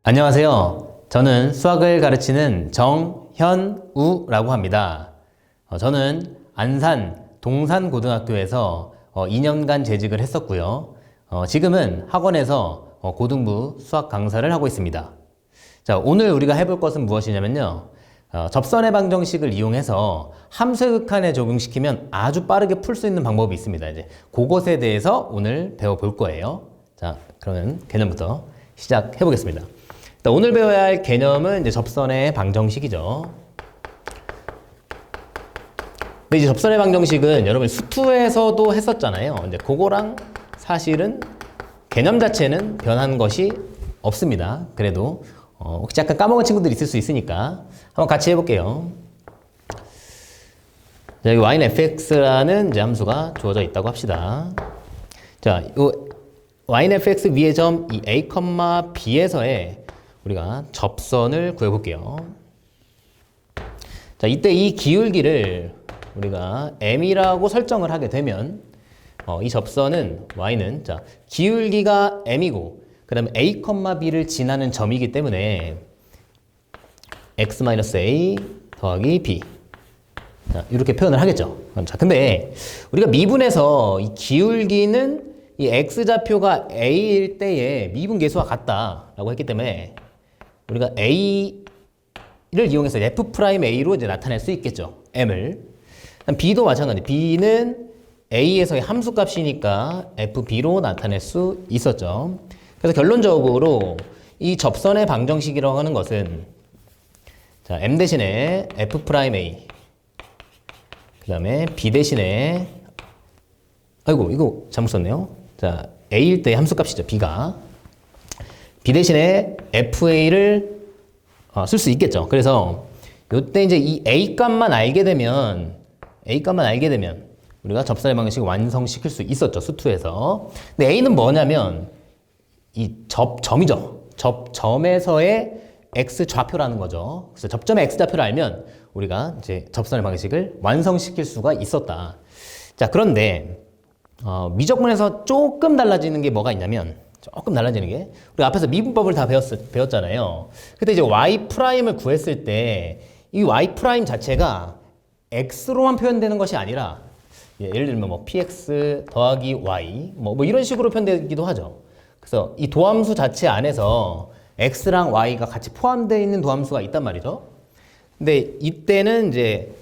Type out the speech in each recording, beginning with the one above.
안녕하세요. 저는 수학을 가르치는 정현우라고 합니다. 저는 안산 동산고등학교에서 2년간 재직을 했었고요. 지금은 학원에서 고등부 수학 강사를 하고 있습니다. 자, 오늘 우리가 해볼 것은 무엇이냐면요. 접선의 방정식을 이용해서 함수의 극한에 적용시키면 아주 빠르게 풀 수 있는 방법이 있습니다. 이제 그것에 대해서 오늘 배워볼 거예요. 자, 그러면 개념부터 시작해 보겠습니다. 오늘 배워야 할 개념은 이제 접선의 방정식이죠. 근데 이제 접선의 방정식은 여러분 수투에서도 했었잖아요. 이제 그거랑 사실은 개념 자체는 변한 것이 없습니다. 그래도 혹시 약간 까먹은 친구들이 있을 수 있으니까 한번 같이 해볼게요. 자, 여기 y는 fx라는 이제 함수가 주어져 있다고 합시다. 자, 요 y는 fx 위의 점 이 a, b에서의 우리가 접선을 구해볼게요. 자, 이때 이 기울기를 우리가 m이라고 설정을 하게 되면 이 접선은 y는 자 기울기가 m이고 그 다음에 a, b를 지나는 점이기 때문에 x-a 더하기 b 자, 이렇게 표현을 하겠죠. 자, 근데 우리가 미분에서 이 기울기는 이 x좌표가 a일 때의 미분 계수와 같다라고 했기 때문에 우리가 a를 이용해서 f'a로 이제 나타낼 수 있겠죠. m을. b도 마찬가지. b는 a에서의 함수값이니까 fb로 나타낼 수 있었죠. 그래서 결론적으로 이 접선의 방정식이라고 하는 것은 자, m 대신에 f'a 그 다음에 b 대신에 아이고 이거 잘못 썼네요. 자, a일 때의 함수값이죠. b가 b 대신에 fa를 쓸 수 있겠죠. 그래서 요때 이제 이 a 값만 알게 되면 우리가 접선의 방정식을 완성시킬 수 있었죠. 수투에서. 근데 a는 뭐냐면 이 접점이죠. 접점에서의 x 좌표라는 거죠. 그래서 접점의 x 좌표를 알면 우리가 이제 접선의 방정식을 완성시킬 수가 있었다. 자, 그런데 미적분에서 조금 달라지는 게 뭐가 있냐면 우리 앞에서 미분법을 다 배웠잖아요. 그때 이제 y'을 구했을 때 이 y' 자체가 x로만 표현되는 것이 아니라 예를 들면 뭐 px 더하기 y 뭐 이런 식으로 표현되기도 하죠. 그래서 이 도함수 자체 안에서 x랑 y가 같이 포함되어 있는 도함수가 있단 말이죠. 근데 이때는 이제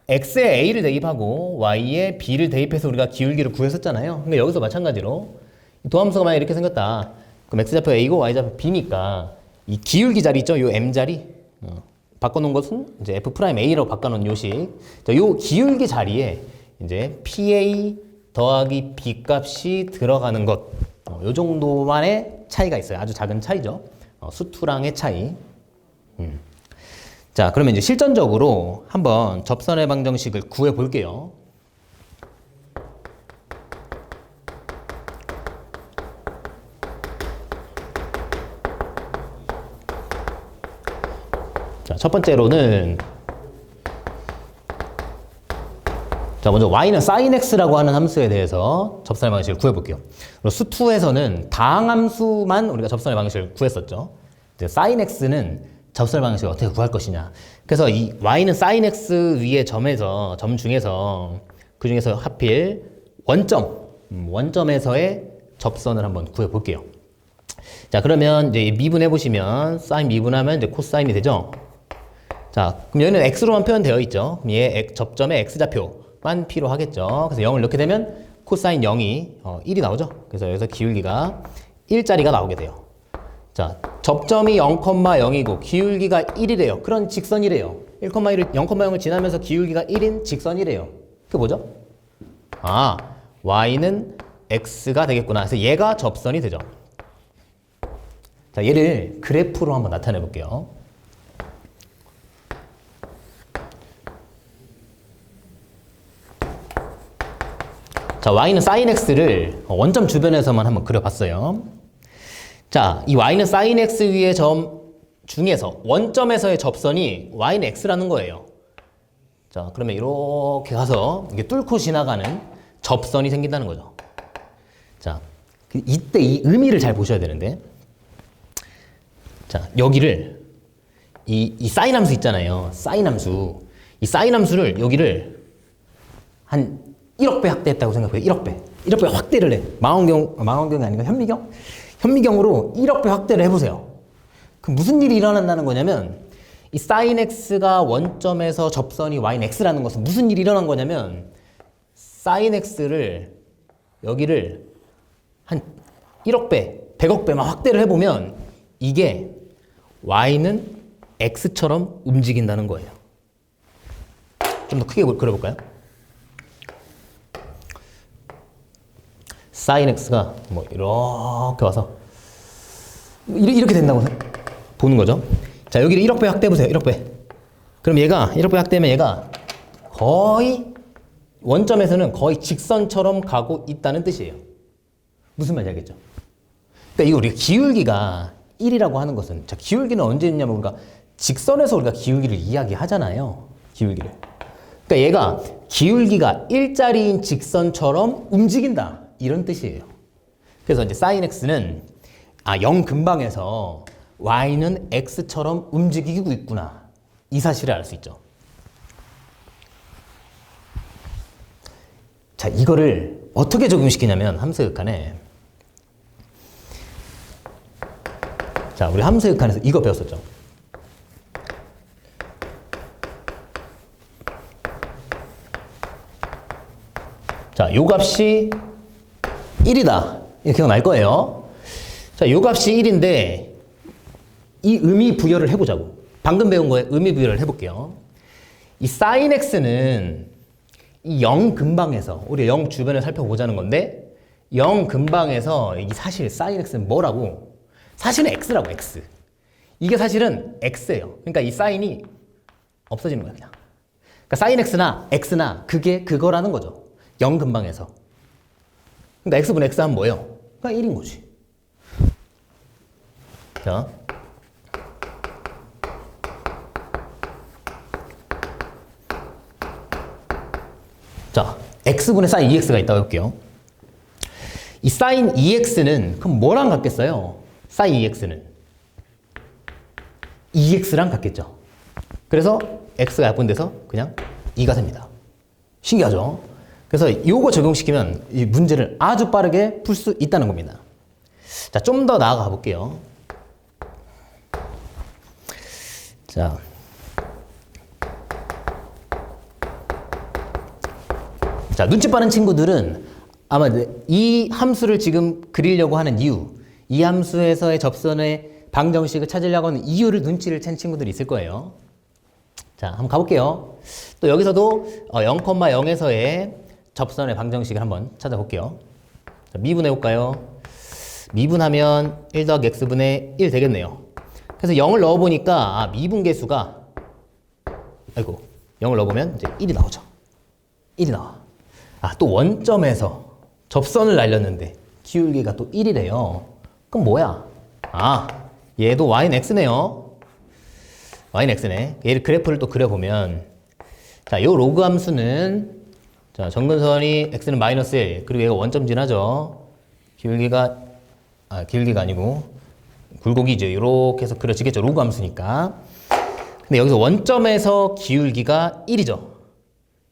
x에 a를 대입하고 y에 b를 대입해서 우리가 기울기를 구했었잖아요. 근데 여기서 마찬가지로 도함수가 만약 이렇게 생겼다. 그럼 x좌표 a고 y좌표 b니까 이 기울기 자리 있죠? 요 m자리 바꿔놓은 것은 이제 f'a라고 바꿔놓은 요식. 요 기울기 자리에 이제 pa 더하기 b 값이 들어가는 것. 요 정도만의 차이가 있어요. 아주 작은 차이죠. 수투랑의 차이. 자, 그러면 이제 실전적으로 한번 접선의 방정식을 구해 볼게요. 자, 첫 번째로는 자, 먼저 y는 sin x라고 하는 함수에 대해서 접선의 방정식을 구해볼게요. 수투에서는 다항함수만 우리가 접선의 방정식을 구했었죠. 이제 sin x는 접선의 방정식을 어떻게 구할 것이냐. 그래서 이 y는 sin x 위의 점 중에서 그 중에서 하필 원점에서의 접선을 한번 구해볼게요. 자, 그러면 이제 미분해 보시면 sin 미분하면 이제 코사인이 되죠. 자, 그럼 여기는 x로만 표현되어 있죠. 그럼 얘 접점의 x좌표만 필요하겠죠. 그래서 0을 넣게 되면 코사인 0이 1이 나오죠. 그래서 여기서 기울기가 1짜리가 나오게 돼요. 자, 접점이 0,0이고 기울기가 1이래요. 그런 직선이래요. 0,0을 지나면서 기울기가 1인 직선이래요. 그게 뭐죠? 아, y는 x가 되겠구나. 그래서 얘가 접선이 되죠. 자, 얘를 그래프로 한번 나타내 볼게요. 자, y는 sin x를 원점 주변에서만 한번 그려봤어요. 자, 이 y는 sin x 위의 점 중에서 원점에서의 접선이 y는 x라는 거예요. 자, 그러면 이렇게 가서 이게 뚫고 지나가는 접선이 생긴다는 거죠. 자, 이때 이 의미를 잘 보셔야 되는데, 자, 여기를 이 사인 함수 있잖아요. 사인 함수. 이 사인 함수를 여기를 한 1억 배 확대했다고 생각해요. 1억 배. 1억 배 확대를 해. 망원경이 아니고 현미경? 현미경으로 1억 배 확대를 해보세요. 그럼 무슨 일이 일어난다는 거냐면 이 sin x가 원점에서 접선이 y는 x라는 것은 무슨 일이 일어난 거냐면 sin x를 여기를 한 1억 배, 100억 배만 확대를 해보면 이게 y는 x처럼 움직인다는 거예요. 좀 더 크게 그려볼까요? sin x가 뭐 이렇게 와서 이렇게 된다고 보는 거죠. 자, 여기를 1억 배 확대해보세요. 1억 배. 그럼 얘가 1억 배 확대하면 얘가 거의 원점에서는 거의 직선처럼 가고 있다는 뜻이에요. 무슨 말인지 알겠죠? 그러니까 이거 우리가 기울기가 1이라고 하는 것은, 자, 기울기는 언제 있냐면 우리가 직선에서 우리가 기울기를 이야기하잖아요. 기울기를. 그러니까 얘가 기울기가 1짜리인 직선처럼 움직인다. 이런 뜻이에요. 그래서 이제 sin x는 0 근방에서 y는 x처럼 움직이고 있구나. 이 사실을 알 수 있죠. 자, 이거를 어떻게 적용시키냐면 함수 극한에, 자, 우리 함수 극한에서 이거 배웠었죠. 자, 요 값이 1이다. 이렇게 기억날 거예요. 자, 요 값이 1인데 이 의미 부여를 해보자고. 방금 배운 거에 의미 부여를 해볼게요. 이 sin x는 이 0 근방에서, 우리 0 주변을 살펴보자는 건데 0 근방에서 이 사실 sin x는 뭐라고? 사실은 x라고, x. 이게 사실은 x예요. 그러니까 이 sign이 없어지는 거야, 그냥. 그러니까 sin x나 그게 그거라는 거죠. 0 근방에서. 그러니까 x분의 x 하면 뭐예요? 그러니까 1인 거지. 자. 자, x분의 sin 2x가 있다고 해볼게요. 이 sin 2x는 그럼 뭐랑 같겠어요? sin 2x는 2x랑 같겠죠. 그래서 x가 약분돼서 그냥 2가 됩니다. 신기하죠? 그래서 이거 적용시키면 이 문제를 아주 빠르게 풀 수 있다는 겁니다. 자, 좀 더 나아가 볼게요. 자, 눈치 빠른 친구들은 아마 이 함수를 지금 그리려고 하는 이유, 이 함수에서의 접선의 방정식을 찾으려고 하는 이유를 눈치를 챈 친구들이 있을 거예요. 자, 한번 가볼게요. 또 여기서도 0,0에서의 접선의 방정식을 한번 찾아볼게요. 자, 미분해볼까요? 미분하면 1 더하기 x분의 1 되겠네요. 그래서 0을 넣어보니까 미분계수가, 아이고, 0을 넣어보면 이제 1이 나오죠. 1이 나와. 또 원점에서 접선을 날렸는데 기울기가 또 1이래요. 그럼 뭐야? 얘도 y는 x네요. y는 x네. 얘를 그래프를 또 그려보면, 자, 요 로그 함수는, 자, 정근선이 x는 마이너스 1, 그리고 얘가 원점 지나죠. 기울기가 아니고 굴곡이죠. 이렇게 해서 그려지겠죠. 로그 함수니까. 근데 여기서 원점에서 기울기가 1이죠.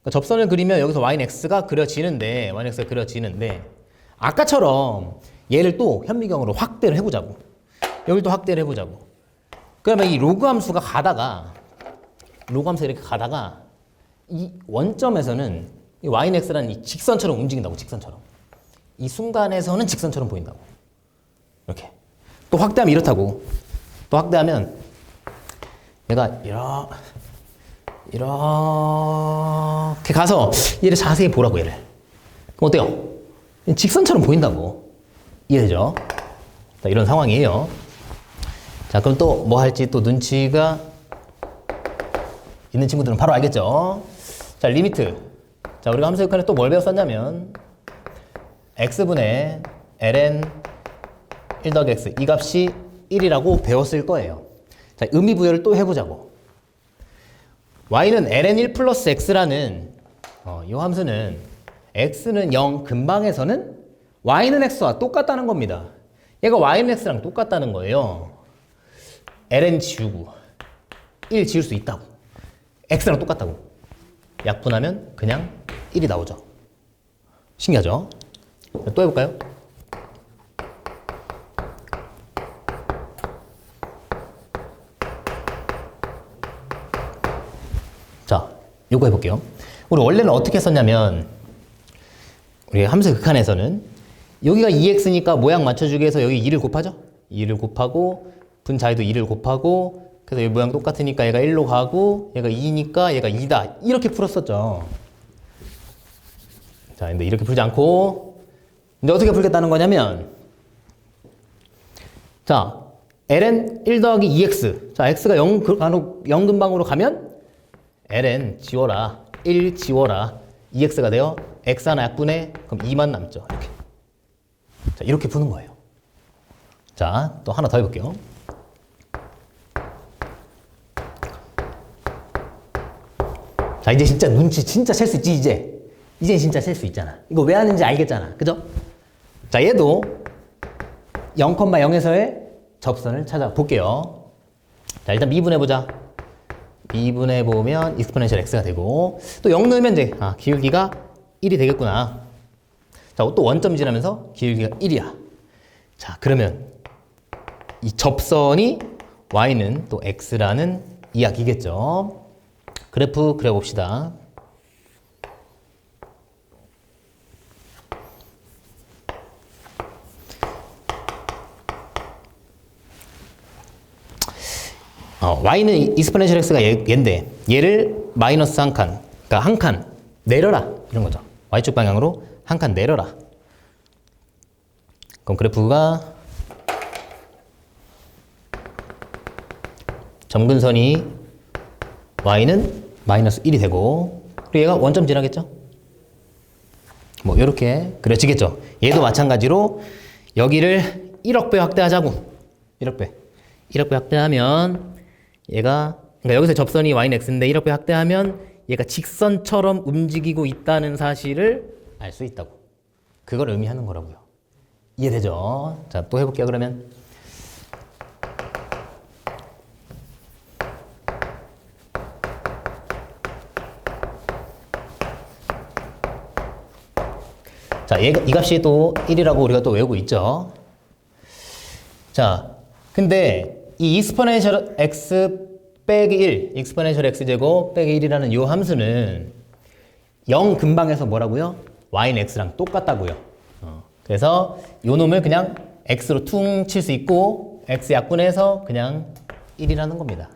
그러니까 접선을 그리면 여기서 y는 x가 그려지는데, 아까처럼 얘를 또 현미경으로 확대를 해보자고. 여기를 또 확대를 해보자고. 그러면 이 로그 함수가 이렇게 가다가 이 원점에서는 이 y는 x라는 이 직선처럼 움직인다고, 직선처럼. 이 순간에서는 직선처럼 보인다고. 이렇게. 또 확대하면 이렇다고. 또 확대하면 얘가 이렇게 가서 얘를 자세히 보라고, 얘를. 그럼 어때요? 직선처럼 보인다고. 이해되죠? 자, 이런 상황이에요. 자, 그럼 또 뭐 할지 또 눈치가 있는 친구들은 바로 알겠죠? 자, 리미트. 자, 우리가 함수 역할에 또 뭘 배웠었냐면 x분의 ln 1 더하기 x, 이 값이 1이라고 배웠을 거예요. 자, 의미 부여를 또 해보자고. y는 ln 1 플러스 x라는 이 함수는 x는 0 근방에서는 y는 x와 똑같다는 겁니다. 얘가 y는 x랑 똑같다는 거예요. ln 지우고 1 지울 수 있다고. x랑 똑같다고. 약분하면 그냥 1이 나오죠. 신기하죠? 또 해볼까요? 자, 요거 해볼게요. 우리 원래는 어떻게 썼냐면, 우리 함수 극한에서는 여기가 2x니까 모양 맞춰주기 위해서 여기 2를 곱하죠? 2를 곱하고, 분자에도 2를 곱하고, 그래서 여기 모양 똑같으니까 얘가 1로 가고, 얘가 2니까 얘가 2다. 이렇게 풀었었죠. 자, 근데 이렇게 풀지 않고, 이제 어떻게 풀겠다는 거냐면, 자, ln 1 더하기 2x. 자, x가 0 근방으로 가면, ln 지워라. 1 지워라. 2x가 돼요. x 하나 약분해. 그럼 2만 남죠. 이렇게. 자, 이렇게 푸는 거예요. 자, 또 하나 더 해볼게요. 자, 이제 진짜 눈치 진짜 챌 수 있지, 이제. 이제 진짜 챌 수 있잖아. 이거 왜 하는지 알겠잖아. 그죠? 자, 얘도 0,0에서의 접선을 찾아볼게요. 자, 일단 미분해보자. 미분해보면 익스포넨셜 x가 되고, 또 0 넣으면 이제, 기울기가 1이 되겠구나. 자, 또 원점 지나면서 기울기가 1이야. 자, 그러면 이 접선이 y는 또 x라는 이야기겠죠. 그래프 그려봅시다. y는 익스포넨셜 x가 얘인데 얘를 마이너스 한 칸, 그러니까 한 칸 내려라 이런 거죠. y축 방향으로 한 칸 내려라. 그럼 그래프가 점근선이 y는 마이너스 1이 되고, 그리고 얘가 원점 지나겠죠? 뭐 이렇게 그려지겠죠. 얘도 마찬가지로 여기를 1억 배 확대하자고. 1억 배. 1억 배 확대하면 얘가, 그러니까 여기서 접선이 y는 x인데 1억 배 확대하면 얘가 직선처럼 움직이고 있다는 사실을 알 수 있다고. 그걸 의미하는 거라고요. 이해되죠? 자, 또 해볼게요, 그러면. 자, 이 값이 또 1이라고 우리가 또 외우고 있죠. 자, 근데 이 익스포넨셜 x 빼기 1, 익스포넨셜 x제곱 빼기 1이라는 이 함수는 0 근방에서 뭐라고요? y는 x랑 똑같다고요. 그래서 요 놈을 그냥 x로 퉁 칠 수 있고, x 약분해서 그냥 1이라는 겁니다.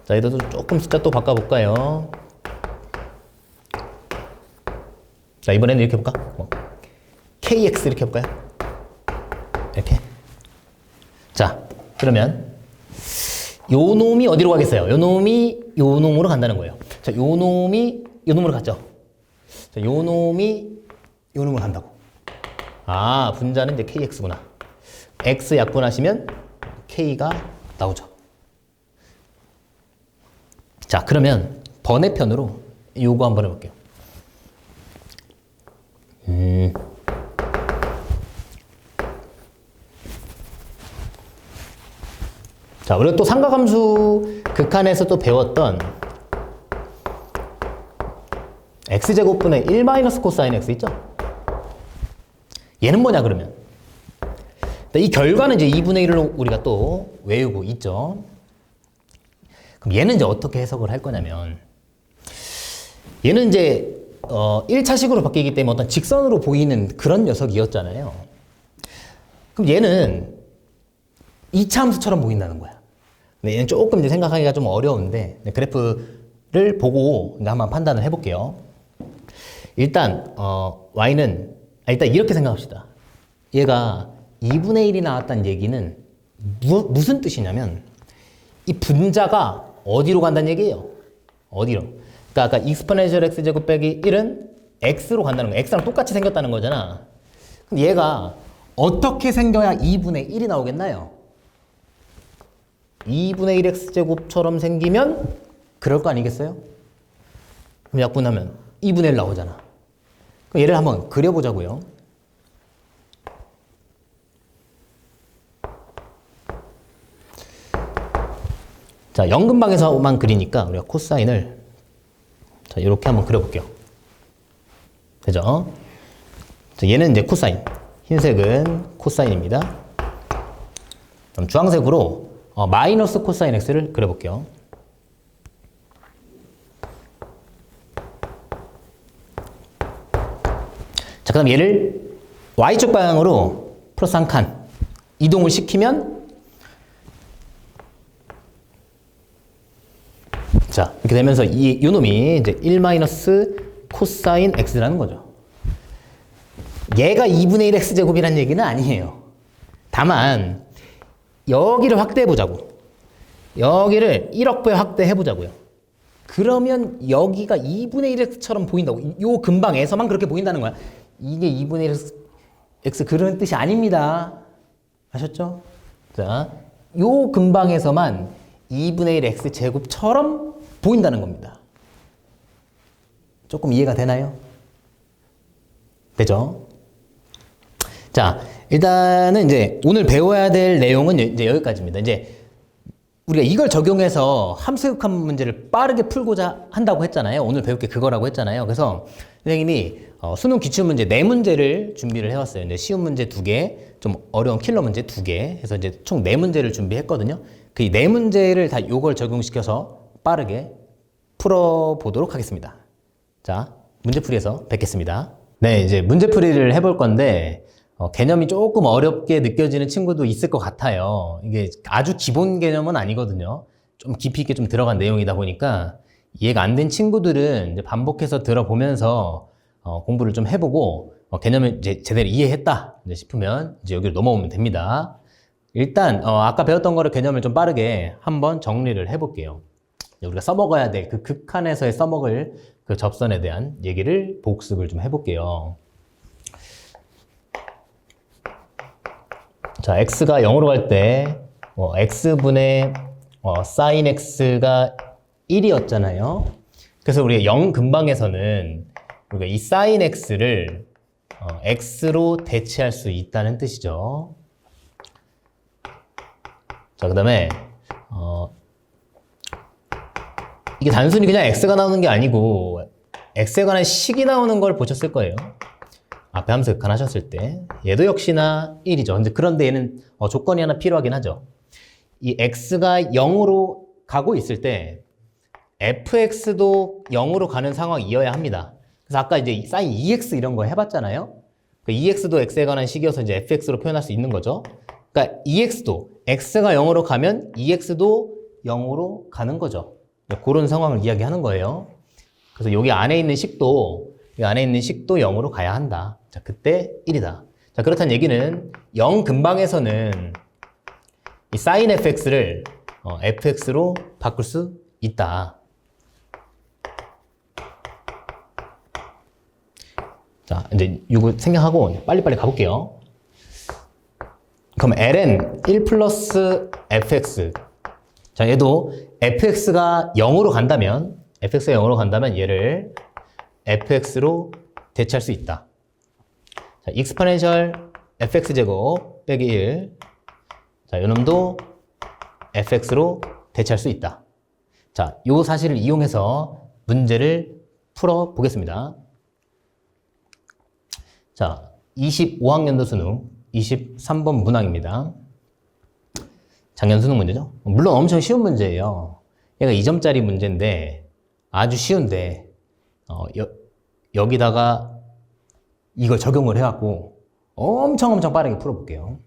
자, 얘도 조금 숫자 또 바꿔볼까요? 자, 이번에는 이렇게 해볼까? kx 이렇게 해볼까요? 이렇게. 자, 그러면 요 놈이 어디로 가겠어요? 요 놈이 요 놈으로 간다는 거예요. 자, 요 놈이 요 놈으로 갔죠? 자, 요 놈이 요 놈으로 간다고. 분자는 이제 kx구나. x 약분하시면 k가 나오죠. 자, 그러면 번외편으로 요거 한번 해볼게요. 자, 우리가 또 삼각함수 극한에서 또 배웠던 x제곱분의 1 마이너스 코사인 x 있죠? 얘는 뭐냐, 그러면? 이 결과는 이제 2분의 1로 우리가 또 외우고 있죠? 그럼 얘는 이제 어떻게 해석을 할 거냐면, 얘는 이제 1차식으로 바뀌기 때문에 어떤 직선으로 보이는 그런 녀석이었잖아요. 그럼 얘는 2차 함수처럼 보인다는 거야. 근데 얘는 조금 이제 생각하기가 좀 어려운데, 그래프를 보고 이제 한번 판단을 해볼게요. 일단, y는, 일단 이렇게 생각합시다. 얘가 2분의 1이 나왔다는 얘기는 무슨 뜻이냐면, 이 분자가 어디로 간다는 얘기예요? 어디로? 그러니까 아까 익스포넨셜 x제곱 빼기 1은 x로 간다는 거야. x랑 똑같이 생겼다는 거잖아. 그럼 얘가 어떻게 생겨야 2분의 1이 나오겠나요? 2분의 1 x제곱처럼 생기면 그럴 거 아니겠어요? 그럼 약분하면 2분의 1 나오잖아. 그럼 얘를 한번 그려보자고요. 자, 0근방에서만 그리니까 우리가 코사인을 자, 이렇게 한번 그려볼게요. 되죠? 자, 얘는 이제 코사인. 흰색은 코사인입니다. 그럼 주황색으로 마이너스 코사인 x를 그려볼게요. 자, 그 다음 얘를 y축 방향으로 플러스 한 칸 이동을 시키면 자, 이렇게 되면서 요 놈이 이제 1 마이너스 코사인 x라는 거죠. 얘가 2분의 1 x제곱이라는 얘기는 아니에요. 다만 여기를 확대해보자고. 여기를 1억배 확대해보자고요. 그러면 여기가 2분의 1 x처럼 보인다고. 요 근방에서만 그렇게 보인다는 거야. 이게 2분의 1 x 그런 뜻이 아닙니다. 아셨죠? 자, 요 근방에서만 2분의 1 x 제곱처럼 보인다는 겁니다. 조금 이해가 되나요? 되죠? 자, 일단은 이제 오늘 배워야 될 내용은 이제 여기까지입니다. 이제 우리가 이걸 적용해서 함수극한 문제를 빠르게 풀고자 한다고 했잖아요. 오늘 배울 게 그거라고 했잖아요. 그래서 선생님이 수능 기출문제 4문제를 준비를 해왔어요. 이제 쉬운 문제 2개, 좀 어려운 킬러 문제 2개 해서 이제 총 4문제를 준비했거든요. 그 4문제를 다 요걸 적용시켜서 빠르게 풀어보도록 하겠습니다. 자, 문제풀이에서 뵙겠습니다. 네, 이제 문제풀이를 해볼 건데 개념이 조금 어렵게 느껴지는 친구도 있을 것 같아요. 이게 아주 기본 개념은 아니거든요. 좀 깊이 있게 좀 들어간 내용이다 보니까 이해가 안 된 친구들은 이제 반복해서 들어보면서 공부를 좀 해보고 개념을 이제 제대로 이해했다 이제 싶으면 이제 여기로 넘어오면 됩니다. 일단 아까 배웠던 거를 개념을 좀 빠르게 한번 정리를 해볼게요. 우리가 써먹어야 될 그 극한에서의 써먹을 그 접선에 대한 얘기를 복습을 좀 해볼게요. 자, x가 0으로 갈 때 x분의 sin x가 1이었잖아요. 그래서 우리가 0 근방에서는 우리가 이 sin x를 x로 대체할 수 있다는 뜻이죠. 자, 그 다음에 이게 단순히 그냥 x가 나오는 게 아니고 x에 관한 식이 나오는 걸 보셨을 거예요. 앞에 함수 극한하셨을 때 얘도 역시나 1이죠. 그런데 얘는 조건이 하나 필요하긴 하죠. 이 x가 0으로 가고 있을 때 fx도 0으로 가는 상황이어야 합니다. 그래서 아까 이제 sin 2x 이런 거 해봤잖아요. 그 2x도 x에 관한 식이어서 이제 fx로 표현할 수 있는 거죠. 그러니까 2x도 x가 0으로 가면 2x도 0으로 가는 거죠. 그런 상황을 이야기하는 거예요. 그래서 여기 안에 있는 식도 이 안에 있는 식도 0으로 가야 한다. 자, 그때 1이다. 자, 그렇다는 얘기는 0 근방에서는 이 sin fx를 fx로 바꿀 수 있다. 자, 이제 이거 생각하고 빨리빨리 가볼게요. 그럼 ln 1 플러스 fx. 자, 얘도 fx가 0으로 간다면 fx가 0으로 간다면 얘를 fx로 대체할 수 있다. 자, 익스포넨셜 fx제곱 빼기 1. 자, 요놈도 fx로 대체할 수 있다. 자, 요 사실을 이용해서 문제를 풀어 보겠습니다. 자, 25학년도 수능 23번 문항입니다. 작년 수능 문제죠. 물론 엄청 쉬운 문제예요. 얘가 2점짜리 문제인데 아주 쉬운데 여기다가 이걸 적용을 해갖고 엄청 빠르게 풀어볼게요.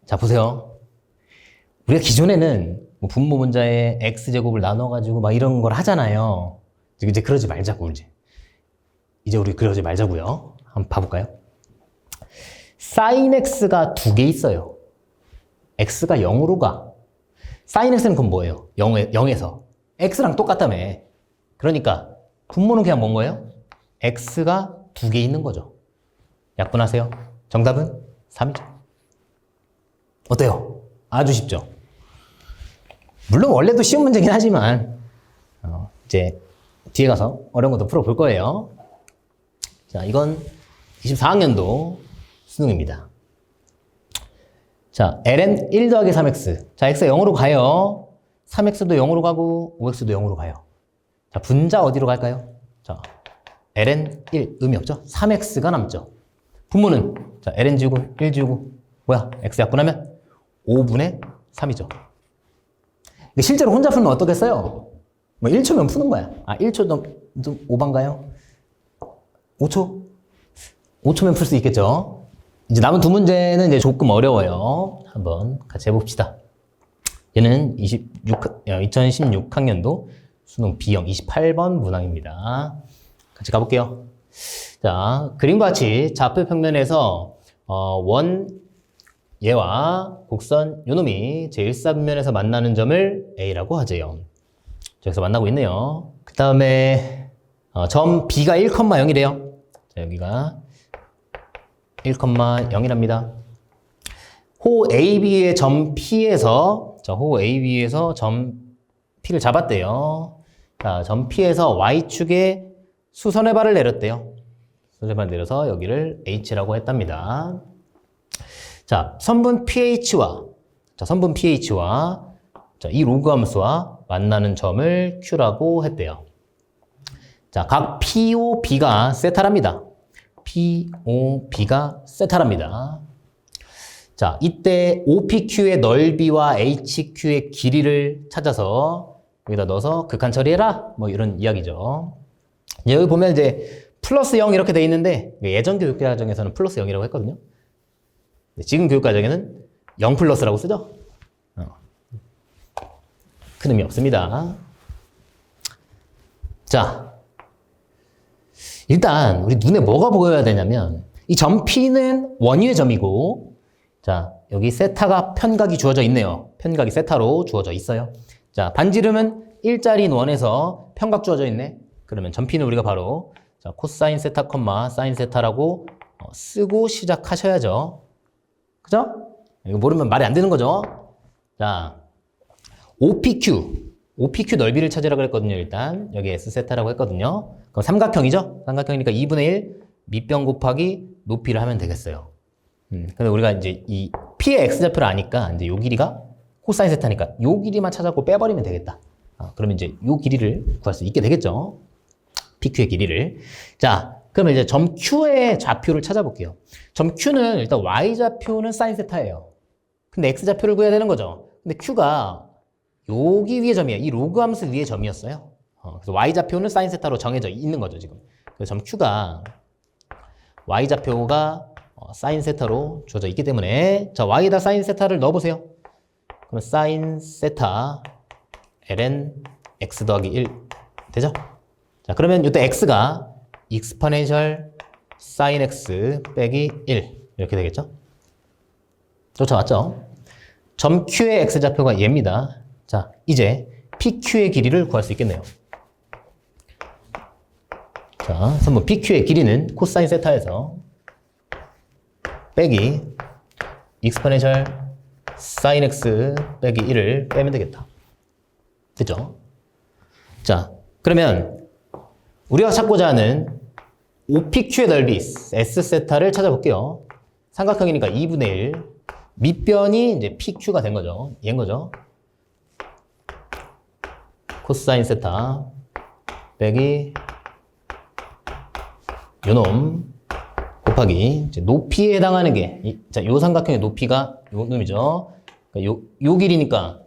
자, 보세요. 우리가 기존에는 뭐 분모 문자에 x제곱을 나눠가지고 막 이런 걸 하잖아요. 이제 그러지 말자고, 이제 우리 그러지 말자고요. 한번 봐볼까요? sin x가 2개 있어요. x가 0으로 가. sin x는 그건 뭐예요? 0에서. x랑 똑같다며. 그러니까 분모는 그냥 뭔 거예요? x가 2개 있는 거죠. 약분하세요. 정답은 3이죠. 어때요? 아주 쉽죠? 물론 원래도 쉬운 문제긴 하지만 이제 뒤에 가서 어려운 것도 풀어볼 거예요. 자, 이건 24학년도 수능입니다. 자, ln 1 더하기 3x. 자, x가 0으로 가요. 3x도 0으로 가고 5x도 0으로 가요. 자, 분자 어디로 갈까요? 자, ln 1 의미 없죠? 3x가 남죠. 분모는 자, ln 지우고 1 지우고 뭐야? x 약분하면 5분의 3이죠. 실제로 혼자 풀면 어떻겠어요? 뭐 1초면 푸는 거야. 아, 1초 좀 오반가요? 5초? 5초면 풀 수 있겠죠? 이제 남은 두 문제는 이제 조금 어려워요. 한번 같이 해봅시다. 얘는 2016학년도 수능 B형 28번 문항입니다. 같이 가볼게요. 자, 그림과 같이 좌표 평면에서 얘와 곡선 요놈이 제1사분면에서 만나는 점을 A라고 하재요. 여기서 만나고 있네요. 그 다음에 점 B가 1,0이래요. 자, 여기가 1,0이랍니다. 호 AB의 점 P에서 호 AB에서 점 P를 잡았대요. 자, 점 P에서 Y축에 수선의 발을 내렸대요. 수선의 발을 내려서 여기를 H라고 했답니다. 자, 선분 pH와 이 로그 함수와 만나는 점을 Q라고 했대요. 자, 각 POB가 세타랍니다. POB가 세타랍니다. 자, 이때 OPQ의 넓이와 HQ의 길이를 찾아서 여기다 넣어서 극한 처리해라. 뭐 이런 이야기죠. 여기 보면 이제 플러스 0 이렇게 돼 있는데 예전 교육과정에서는 플러스 0이라고 했거든요. 지금 교육과정에는 0 플러스라고 쓰죠? 큰 의미 없습니다. 자, 일단 우리 눈에 뭐가 보여야 되냐면 이 점 P는 원위의 점이고 자, 여기 세타가 편각이 주어져 있네요. 편각이 세타로 주어져 있어요. 자, 반지름은 일자리인 원에서 편각 주어져 있네. 그러면 점 P는 우리가 바로 자, 코사인 세타, 사인 세타라고 쓰고 시작하셔야죠. 그죠? 이거 모르면 말이 안 되는 거죠. 자, OPQ 넓이를 찾으라고 했거든요. 일단 여기 S세타라고 했거든요. 그럼 삼각형이죠? 삼각형이니까 2분의 1 밑변 곱하기 높이를 하면 되겠어요. 근데 우리가 이제 이 P의 X좌표를 아니까 이제 요 길이가 코사인 세타니까 요 길이만 찾아갖고 빼버리면 되겠다. 그러면 이제 요 길이를 구할 수 있게 되겠죠. PQ의 길이를. 자, 그러면 이제 점 Q의 좌표를 찾아볼게요. 점 Q는 일단 Y좌표는 사인 세타예요. 근데 X좌표를 구해야 되는 거죠. 근데 Q가 여기 위에 점이에요. 이 로그 함수 위에 점이었어요. 그래서 Y좌표는 사인 세타로 정해져 있는 거죠, 지금. 그래서 점 Q가 Y좌표가 사인 세타로 주어져 있기 때문에 자, Y에다 사인 세타를 넣어보세요. 그럼 사인 세타 ln x 더하기 1 되죠? 자, 그러면 이때 x가 익스포넨셜 사인 x 빼기 1 이렇게 되겠죠? 쫓아왔죠? 점 Q의 x좌표가 얘입니다. 자, 이제 PQ의 길이를 구할 수 있겠네요. 자, 선분 PQ의 길이는 코사인 세타에서 빼기 익스포넨셜 사인 x 빼기 1을 빼면 되겠다. 됐죠? 자, 그러면 우리가 찾고자 하는 OPQ의 넓이 S세타를 찾아볼게요. 삼각형이니까 2분의 1 밑변이 이제 PQ가 된 거죠. 얘인 거죠. 코사인 세타 빼기 요놈 곱하기 이제 높이에 해당하는 게 자, 요 삼각형의 높이가 요 놈이죠. 그러니까 요 길이니까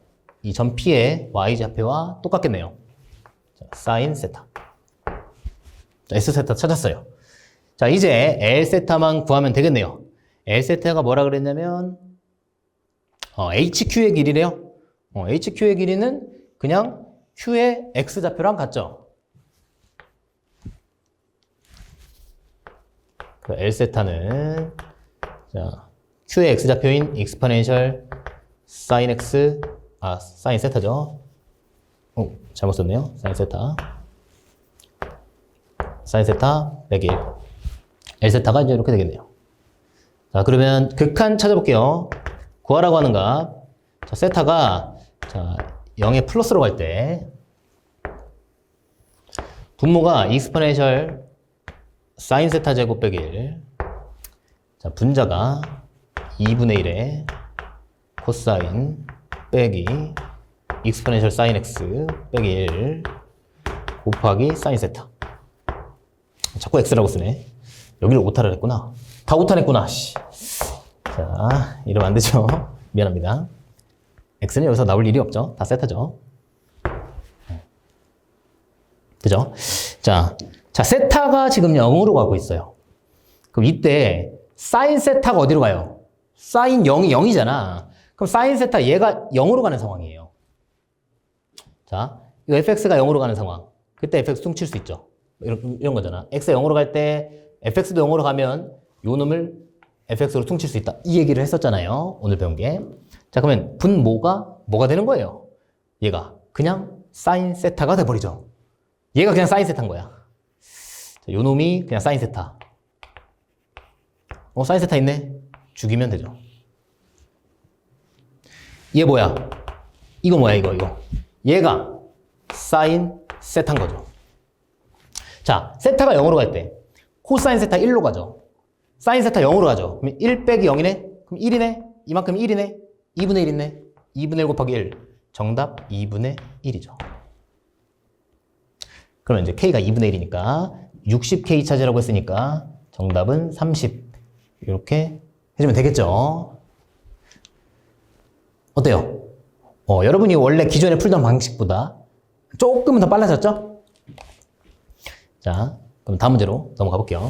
이 점 P의 Y좌표와 똑같겠네요. 자, 사인 세타. 자, S세타 찾았어요. 자, 이제 L세타만 구하면 되겠네요. L세타가 뭐라 그랬냐면 HQ의 길이래요. HQ의 길이는 그냥 Q의 X좌표랑 같죠. 그 L세타는 자, Q의 X좌표인 익스포넨셜 사인 X 사인 세타죠. 잘못 썼네요. 사인 세타. 사인 세타 빼기 1. L세타가 이제 이렇게 되겠네요. 자, 그러면 극한 찾아볼게요. 구하라고 하는 값. 자, 세타가 자, 0에 플러스로 갈 때 분모가 익스포넨셜 사인 세타 제곱 빼기 1. 자, 분자가 2분의 1에 코사인 빼기 익스포넨셜 사인 x 빼기 1 곱하기 사인 세타. 자꾸 x라고 쓰네. 여기를 오타를 했구나. 다 오타 냈구나. 씨. 자, 이러면 안 되죠. 미안합니다. x는 여기서 나올 일이 없죠. 다 세타죠. 그죠? 자, 세타가 지금 0으로 가고 있어요. 그럼 이때 사인 세타가 어디로 가요? 사인 0이 0이잖아. 그럼 사인 세타 얘가 0으로 가는 상황이에요. 자, 이거 fx가 0으로 가는 상황. 그때 fx 퉁칠 수 있죠. 이런 거잖아. x가 0으로 갈 때 fx도 0으로 가면 요 놈을 fx로 퉁칠 수 있다. 이 얘기를 했었잖아요. 오늘 배운 게. 자, 그러면 분모가 뭐가 되는 거예요? 얘가 그냥 사인 세타가 돼버리죠. 얘가 그냥 사인 세타인 거야. 자, 요 놈이 그냥 사인 세타. 사인 세타 있네? 죽이면 되죠. 얘 뭐야? 이거 뭐야, 이거. 얘가 사인 세타인 거죠. 자, 세타가 0으로 갈 때 코사인 세타 1로 가죠. 사인 세타 0으로 가죠. 그럼 1 빼기 0이네? 그럼 1이네? 이만큼 1이네? 2분의 1 있네? 2분의 1 곱하기 1. 정답 2분의 1이죠. 그러면 이제 K가 2분의 1이니까 60K 찾으라고 했으니까 정답은 30. 이렇게 해주면 되겠죠. 어때요? 여러분이 원래 기존에 풀던 방식보다 조금은 더 빨라졌죠? 자, 그럼 다음 문제로 넘어가 볼게요.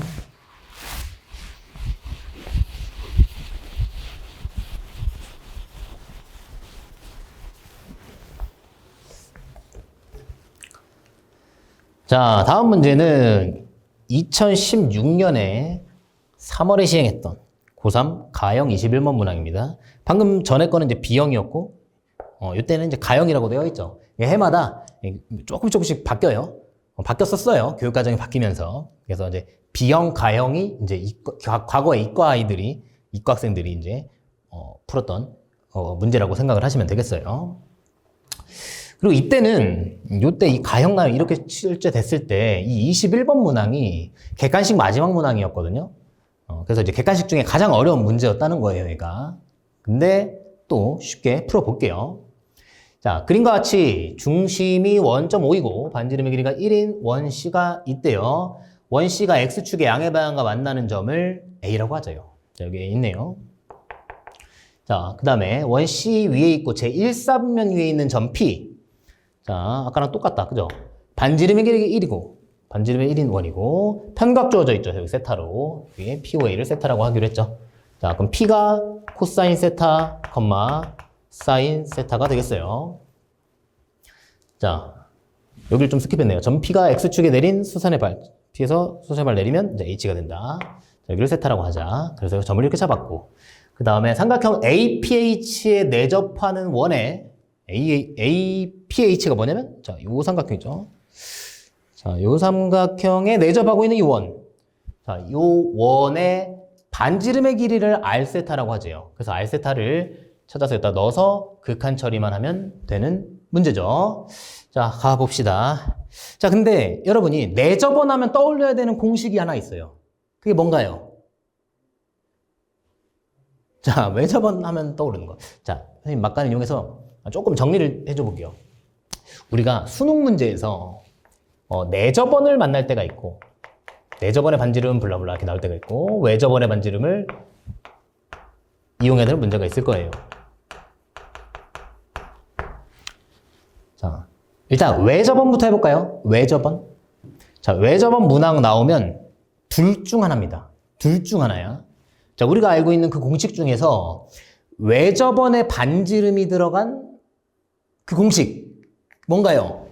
자, 다음 문제는 2016년에 3월에 시행했던 고3 가형 21번 문항입니다. 방금 전에 거는 이제 B형이었고, 이때는 이제 가형이라고 되어 있죠. 해마다 조금씩 바뀌어요. 바뀌었었어요. 교육과정이 바뀌면서. 그래서 이제 B형, 가형이 이제 과거의 이과 학생들이 이제, 풀었던, 문제라고 생각을 하시면 되겠어요. 그리고 이때는 요때 이 가형나형 이렇게 실제 됐을 때 이 21번 문항이 객관식 마지막 문항이었거든요. 그래서 이제 객관식 중에 가장 어려운 문제였다는 거예요, 얘가. 근데 또 쉽게 풀어볼게요. 자, 그림과 같이 중심이 1.5이고 반지름의 길이가 1인 원C가 있대요. 원C가 X축의 양의 방향과 만나는 점을 A라고 하죠. 자, 여기 있네요. 자, 그 다음에 원C 위에 있고 제1사분면 위에 있는 점 P. 자, 아까랑 똑같다. 그죠? 반지름의 길이가 1이고, 반지름의 1인 원이고, 편각 주어져 있죠. 여기 세타로. 여기 POA를 세타라고 하기로 했죠. 자, 그럼 P가 코사인 세타, 사인 세타가 되겠어요. 자, 여기를 좀 스킵했네요. 점 P가 X축에 내린 수선의 발. P에서 수선의 발 내리면 이제 H가 된다. 자, 여기를 세타라고 하자. 그래서 점을 이렇게 잡았고. 그 다음에 삼각형 APH에 내접하는 원에 APH가 뭐냐면, 자, 요 삼각형이죠. 자, 요 삼각형에 내접하고 있는 이 원. 자, 요 원의 반지름의 길이를 R세타라고 하죠. 그래서 R세타를 찾아서 여기다 넣어서 극한 처리만 하면 되는 문제죠. 자, 가봅시다. 자, 근데 여러분이 내접원하면 떠올려야 되는 공식이 하나 있어요. 그게 뭔가요? 자, 외접원하면 떠오르는 거. 자, 선생님 막간을 이용해서 조금 정리를 해줘 볼게요. 우리가 수능 문제에서 내접원을 만날 때가 있고, 내접원의 반지름 블라블라 이렇게 나올 때가 있고, 외접원의 반지름을 이용해야 되는 문제가 있을 거예요. 자, 일단 외접원부터 해볼까요? 외접원. 자, 외접원 문항 나오면 둘 중 하나입니다. 둘 중 하나야. 자, 우리가 알고 있는 그 공식 중에서 외접원의 반지름이 들어간 그 공식 뭔가요?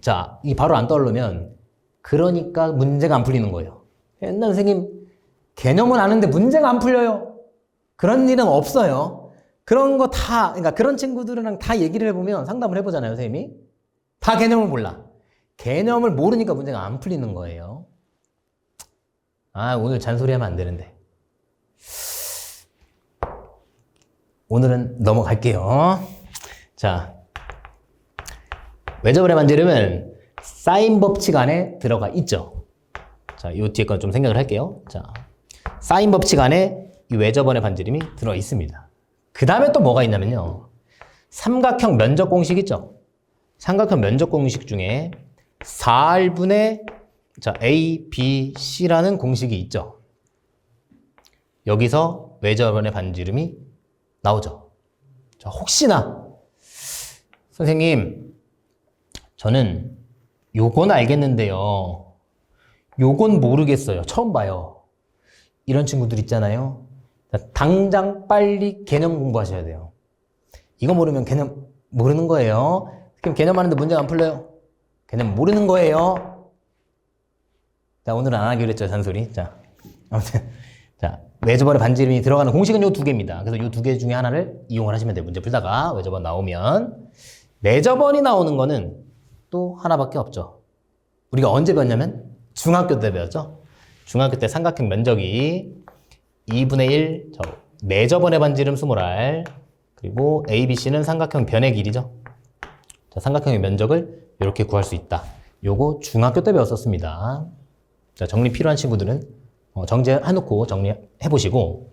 자, 이 바로 안 떠오르면 그러니까 문제가 안 풀리는 거예요. 옛날 선생님 개념은 아는데 문제가 안 풀려요. 그런 일은 없어요. 그런 거 다, 그러니까 그런 친구들이랑 다 얘기를 해보면 상담을 해보잖아요, 선생님이. 다 개념을 몰라. 개념을 모르니까 문제가 안 풀리는 거예요. 아, 오늘 잔소리하면 안 되는데. 오늘은 넘어갈게요. 자, 외접원의 반지름은 사인 법칙 안에 들어가 있죠. 자, 이 뒤에 건 좀 생각을 할게요. 자, 사인 법칙 안에 이 외접원의 반지름이 들어 있습니다. 그 다음에 또 뭐가 있냐면요. 삼각형 면적 공식 있죠? 삼각형 면적 공식 중에 4R분의 자, A, B, C라는 공식이 있죠. 여기서 외접원의 반지름이 나오죠. 자, 혹시나 선생님 저는 요건 알겠는데요. 요건 모르겠어요. 처음 봐요. 이런 친구들 있잖아요. 당장 빨리 개념 공부하셔야 돼요. 이거 모르면 개념 모르는 거예요. 그럼 개념 하는데 문제가 안 풀려요. 개념 모르는 거예요. 자, 오늘은 안 하기로 했죠, 잔소리. 자, 아무튼 자, 외접원의 반지름이 들어가는 공식은 요 두 개입니다. 그래서 요 두 개 중에 하나를 이용을 하시면 돼요. 문제 풀다가 외접원 나오면 내접원이 나오는 거는 또 하나밖에 없죠. 우리가 언제 배웠냐면 중학교 때 배웠죠. 중학교 때 삼각형 면적이 2분의 1 내접원의 반지름 20R 그리고 ABC는 삼각형 변의 길이죠. 자, 삼각형의 면적을 이렇게 구할 수 있다. 요거 중학교 때 배웠었습니다. 자, 정리 필요한 친구들은 정제해놓고 정리해보시고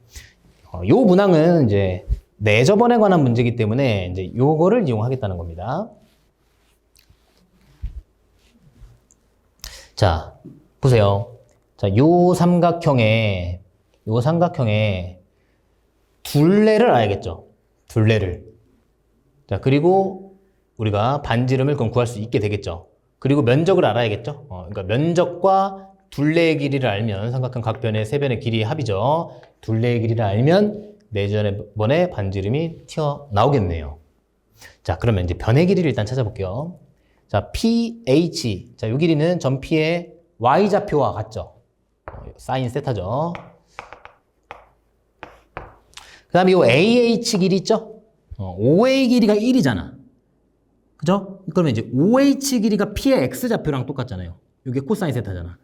요 문항은 이제 내접원에 관한 문제이기 때문에 이제 요거를 이용하겠다는 겁니다. 자, 보세요. 자, 요 삼각형에 둘레를 알아야겠죠. 둘레를. 자, 그리고 우리가 반지름을 그럼 구할 수 있게 되겠죠. 그리고 면적을 알아야겠죠. 그러니까 면적과 둘레의 길이를 알면 삼각형 각 변의 세 변의 길이의 합이죠. 둘레의 길이를 알면 내접원의 반지름이 튀어나오겠네요. 자, 그러면 이제 변의 길이를 일단 찾아볼게요. 자, PH. 자, 요 길이는 점 P의 Y좌표와 같죠. 사인 세타죠. 그 다음에 요 AH 길이 있죠? OA 길이가 1이잖아. 그죠? 그러면 이제 OH 길이가 P의 X좌표랑 똑같잖아요. 이게 코사인 세타잖아.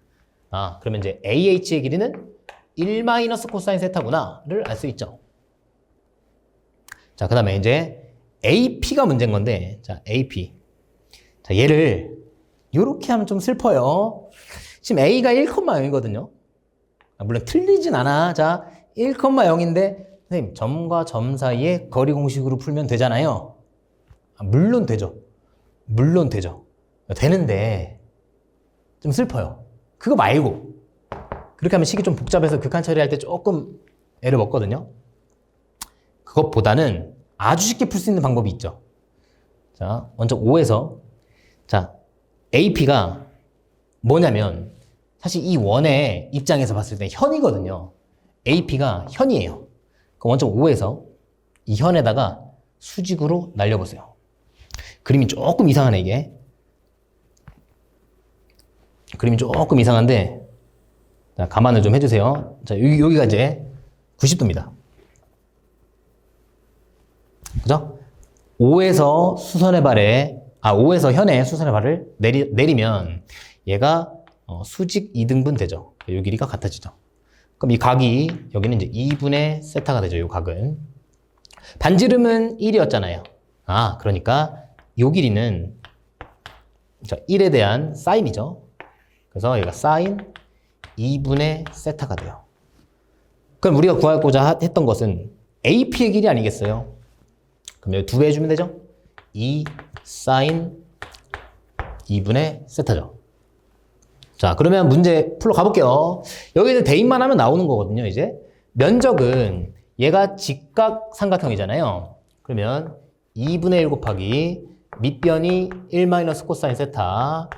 아, 그러면 이제 AH의 길이는 1 마이너스 코사인 세타구나를 알 수 있죠. 자, 그 다음에 이제 AP가 문제인 건데, 자, AP. 자, 얘를 요렇게 하면 좀 슬퍼요. 지금 A가 1,0이거든요. 물론 틀리진 않아. 자, 1,0인데, 선생님, 점과 점 사이에 거리 공식으로 풀면 되잖아요. 물론 되죠. 물론 되죠. 되는데, 좀 슬퍼요. 그거 말고, 그렇게 하면 식이 좀 복잡해서 극한 처리할 때 조금 애를 먹거든요. 그것보다는 아주 쉽게 풀 수 있는 방법이 있죠. 자, 먼저 5에서, 자, AP가 뭐냐면, 사실 이 원의 입장에서 봤을 때 현이거든요. AP가 현이에요. 그럼 먼저 5에서 이 현에다가 수직으로 날려보세요. 그림이 조금 이상하네, 이게. 그림이 조금 이상한데, 자, 감안을 좀 해주세요. 자, 여기가 이제 90도입니다. 그죠? 5에서 수선의 발에, 5에서 현에 수선의 발을 내리면 얘가 수직 2등분 되죠. 이 길이가 같아지죠. 그럼 이 각이 여기는 이제 2분의 세타가 되죠. 이 각은. 반지름은 1이었잖아요. 그러니까 이 길이는 1에 대한 사인이죠. 그래서 얘가 사인 2분의 세타가 돼요. 그럼 우리가 구하고자 했던 것은 AP의 길이 아니겠어요? 그럼 여기 2배 해주면 되죠? 2 사인 2분의 세타죠. 자, 그러면 문제 풀러 가볼게요. 여기는 대입만 하면 나오는 거거든요, 이제. 면적은 얘가 직각 삼각형이잖아요. 그러면 2분의 1 곱하기 밑변이 1 마이너스 코사인 세타,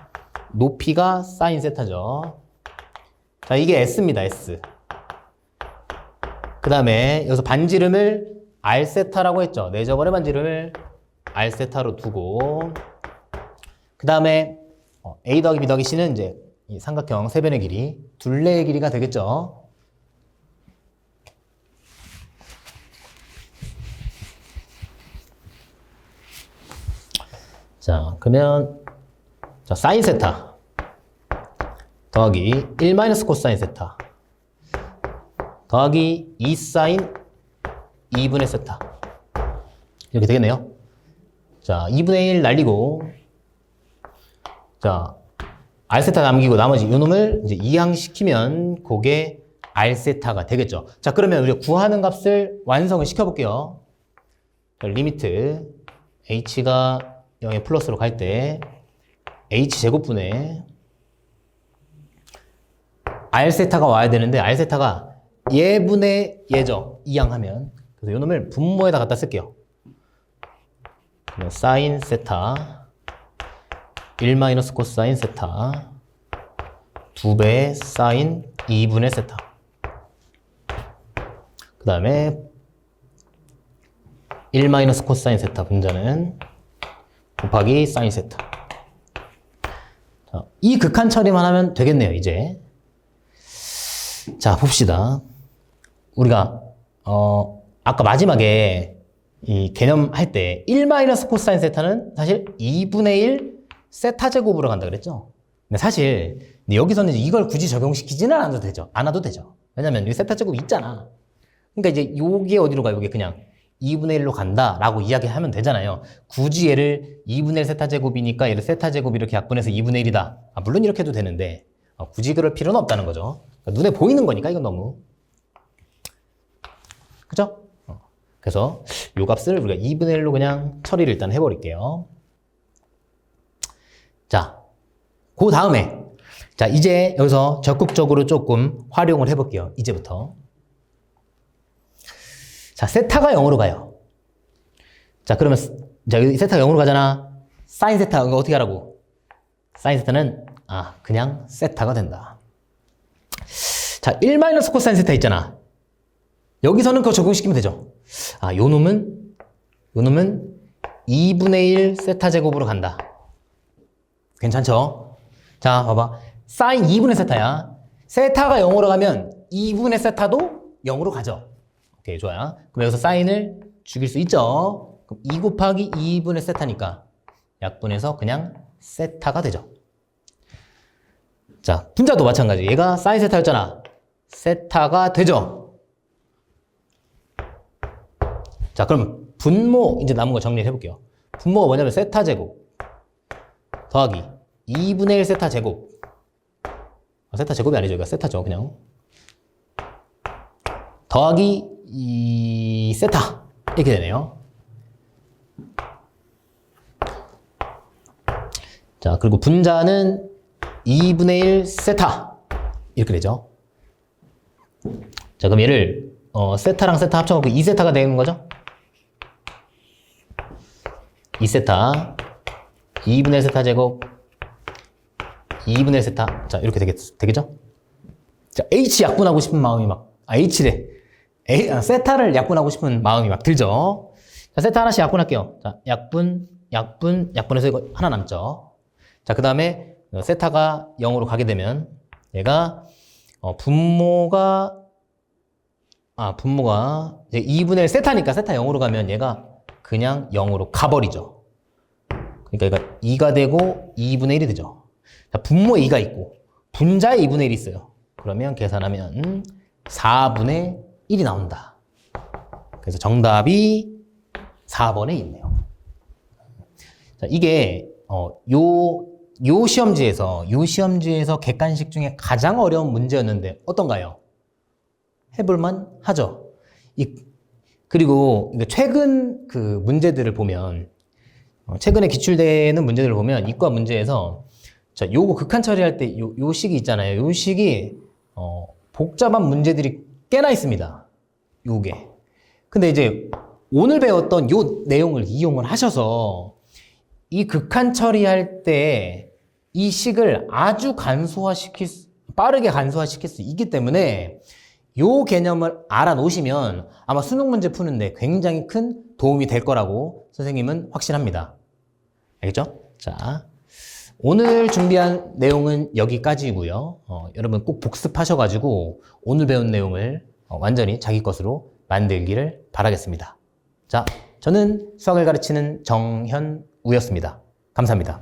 높이가 사인 세타죠. 자, 이게 S입니다, S. 그 다음에 여기서 반지름을 R 세타라고 했죠. 내접원의 반지름을 R 세타로 두고, 그 다음에 A 더하기 B 더하기 C는 이제 이 삼각형 세 변의 길이, 둘레의 길이가 되겠죠. 자, 그러면 자, 사인 세타 더하기 1 마이너스 코사인 세타 더하기 2 사인 2분의 세타 이렇게 되겠네요. 자, 2분의 1 날리고, 자, R세타 남기고 나머지 요놈을 이제 이항시키면 그게 R세타가 되겠죠. 자, 그러면 우리가 구하는 값을 완성을 시켜볼게요. 자, 리미트 h가 0의 플러스로 갈 때 h제곱분의 r세타가 와야 되는데 r세타가 얘분의 얘죠. 이항하면. 그래서 이 놈을 분모에다 갖다 쓸게요. 사인 세타 1 마이너스 코사인 세타 2배 사인 2분의 세타. 그 다음에 1 마이너스 코사인 세타 분자는 곱하기 사인 세타. 자, 이 극한 처리만 하면 되겠네요, 이제. 자, 봅시다. 우리가 아까 마지막에 이 개념 할 때 1 마이너스 코사인 세타는 사실 2분의 1 세타 제곱으로 간다 그랬죠. 근데 사실 여기서는 이걸 굳이 적용시키지는 않아도 되죠. 왜냐면 이 세타 제곱 있잖아. 그러니까 이제 요게 어디로 가요? 요게 그냥 2분의 1로 간다라고 이야기하면 되잖아요. 굳이 얘를 2분의 1 세타 제곱이니까 얘를 세타 제곱 이렇게 약분해서 2분의 1이다. 물론 이렇게 해도 되는데 굳이 그럴 필요는 없다는 거죠. 그러니까 눈에 보이는 거니까 이건 너무. 그죠? 그래서 요 값을 우리가 2분의 1로 그냥 처리를 일단 해버릴게요. 자, 그 다음에 자 이제 여기서 적극적으로 조금 활용을 해볼게요. 이제부터. 자, 세타가 0으로 가요. 자, 그러면 자 여기 세타가 0으로 가잖아. 사인 세타 이거 어떻게 하라고? 사인 세타는 그냥 세타가 된다. 자, 1 마이너스 코사인 세타 있잖아. 여기서는 그거 적용시키면 되죠. 요 놈은 2분의 1 세타 제곱으로 간다. 괜찮죠? 자, 봐봐. 사인 2분의 세타야. 세타가 0으로 가면 2분의 세타도 0으로 가죠. 오케이, 좋아요. 그럼 여기서 사인을 죽일 수 있죠. 그럼 2 곱하기 2분의 세타니까 약분해서 그냥 세타가 되죠. 자, 분자도 마찬가지. 얘가 사인 세타였잖아. 세타가 되죠. 자, 그럼 분모 이제 남은 거 정리를 해볼게요. 분모가 뭐냐면 세타 제곱 더하기 2분의 1 세타 제곱. 세타 제곱이 아니죠. 이거 세타죠. 그냥 더하기 이 세타 이렇게 되네요. 자, 그리고 분자는 2분의 1 세타 이렇게 되죠. 자, 그럼 얘를 세타랑 세타 합쳐갖고 2세타가 되는 거죠. 2세타 2분의 1 세타 제곱 2분의 1 세타. 자, 이렇게 되겠죠? 자, H 약분하고 싶은 마음이 H래. 세타를 약분하고 싶은 마음이 막 들죠? 자, 세타 하나씩 약분할게요. 자, 약분해서 이거 하나 남죠? 자, 그 다음에 세타가 0으로 가게 되면 얘가 분모가 이제 2분의 1 세타니까 세타 0으로 가면 얘가 그냥 0으로 가버리죠. 그러니까 얘가 2가 되고 2분의 1이 되죠. 자, 분모에 2가 있고 분자에 2분의 1이 있어요. 그러면 계산하면 4분의 1이 나온다. 그래서 정답이 4번에 있네요. 자, 이게 요 시험지에서 객관식 중에 가장 어려운 문제였는데 어떤가요? 해볼만 하죠. 그리고 최근 그 문제들을 보면 최근에 기출되는 문제들을 보면 이과 문제에서 자, 요거 극한 처리할 때 요 식이 있잖아요. 요 식이 복잡한 문제들이 꽤나 있습니다. 요게. 근데 이제 오늘 배웠던 요 내용을 이용을 하셔서 이 극한 처리할 때 이 식을 아주 빠르게 간소화시킬 수 있기 때문에 요 개념을 알아놓으시면 아마 수능 문제 푸는데 굉장히 큰 도움이 될 거라고 선생님은 확신합니다. 알겠죠? 자, 오늘 준비한 내용은 여기까지고요. 여러분 꼭 복습하셔가지고 오늘 배운 내용을 완전히 자기 것으로 만들기를 바라겠습니다. 자, 저는 수학을 가르치는 정현우였습니다. 감사합니다.